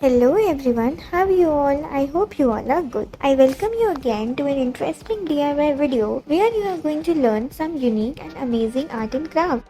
Hello everyone, how are you all? I hope you all are good. I welcome you again to an interesting DIY video where you are going to learn some unique and amazing art and craft.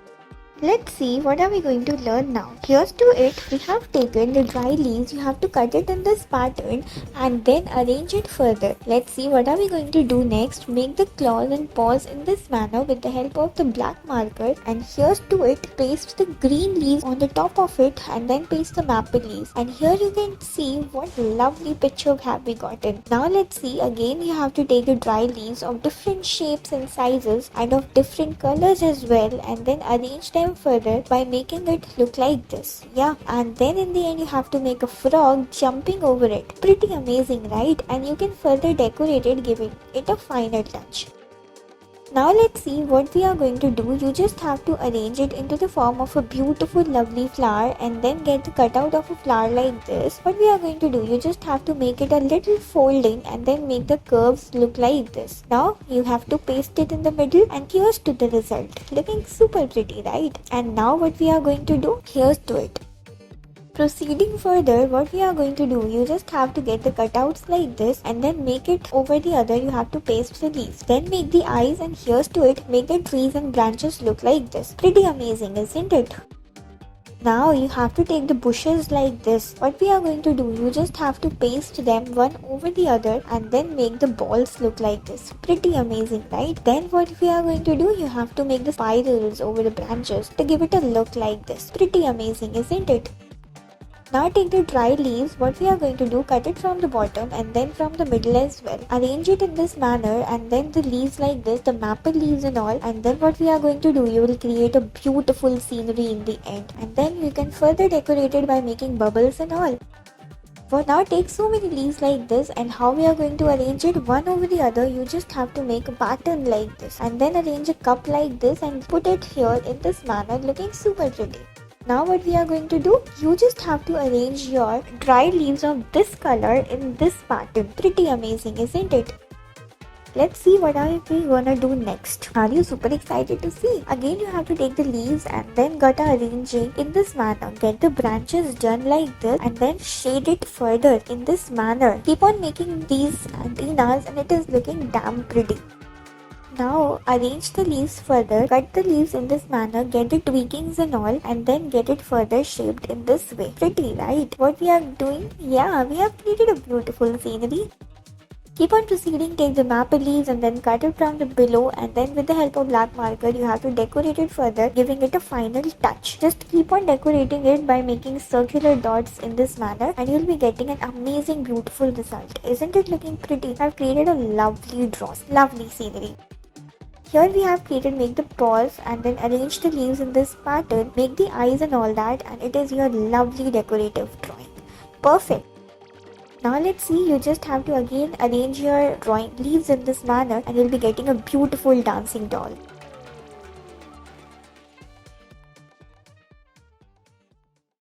Let's see what are we going to learn now. Here's to it. We have taken the dry leaves. You have to cut it in this pattern and then arrange it further. Let's see what are we going to do next. Make the claws and paws in this manner with the help of the black marker, and here's to it. Paste the green leaves on the top of it and then paste the maple leaves, and here you can see what lovely picture have we gotten. Now let's see. Again you have to take the dry leaves of different shapes and sizes and of different colors as well, and then arrange them further by making it look like this. Yeah, and then in the end you have to make a frog jumping over it. Pretty amazing, right? And you can further decorate it, giving it a finer touch. Now let's see what we are going to do. You just have to arrange it into the form of a beautiful lovely flower and then get the cutout of a flower like this. What we are going to do, you just have to make it a little folding and then make the curves look like this. Now you have to paste it in the middle, and here's to the result. Looking super pretty, right? And now what we are going to do, here's to it. Proceeding further, what we are going to do, you just have to get the cutouts like this and then make it over the other. You have to paste the leaves, then make the eyes, and here's to it. Make the trees and branches look like this. Pretty amazing, isn't it? Now you have to take the bushes like this. What we are going to do, you just have to paste them one over the other and then make the balls look like this. Pretty amazing, right? Then what we are going to do, you have to make the spirals over the branches to give it a look like this. Pretty amazing, isn't it? Now take the dry leaves. What we are going to do, cut it from the bottom and then from the middle as well. Arrange it in this manner and then the leaves like this, the maple leaves and all. And then what we are going to do, you will create a beautiful scenery in the end. And then you can further decorate it by making bubbles and all. For now, take so many leaves like this, and how we are going to arrange it one over the other, you just have to make a pattern like this. And then arrange a cup like this and put it here in this manner, looking super pretty. Now what we are going to do, you just have to arrange your dry leaves of this color in this pattern. Pretty amazing, isn't it? Let's see what are we gonna do next. Are you super excited to see? Again you have to take the leaves and then gotta arranging in this manner. Get the branches done like this and then shade it further in this manner. Keep on making these antennas and it is looking damn pretty. Now arrange the leaves further, cut the leaves in this manner, get the tweakings and all, and then get it further shaped in this way. Pretty, right? What we are doing? Yeah, we have created a beautiful scenery. Keep on proceeding, take the maple leaves and then cut it from the below, and then with the help of black marker you have to decorate it further, giving it a final touch. Just keep on decorating it by making circular dots in this manner and you'll be getting an amazing beautiful result. Isn't it looking pretty? I've created a lovely drawing, lovely scenery. Here we have created make the paws and then arrange the leaves in this pattern, make the eyes and all that, and it is your lovely decorative drawing. Perfect. Now let's see, you just have to again arrange your drawing leaves in this manner and you'll be getting a beautiful dancing doll.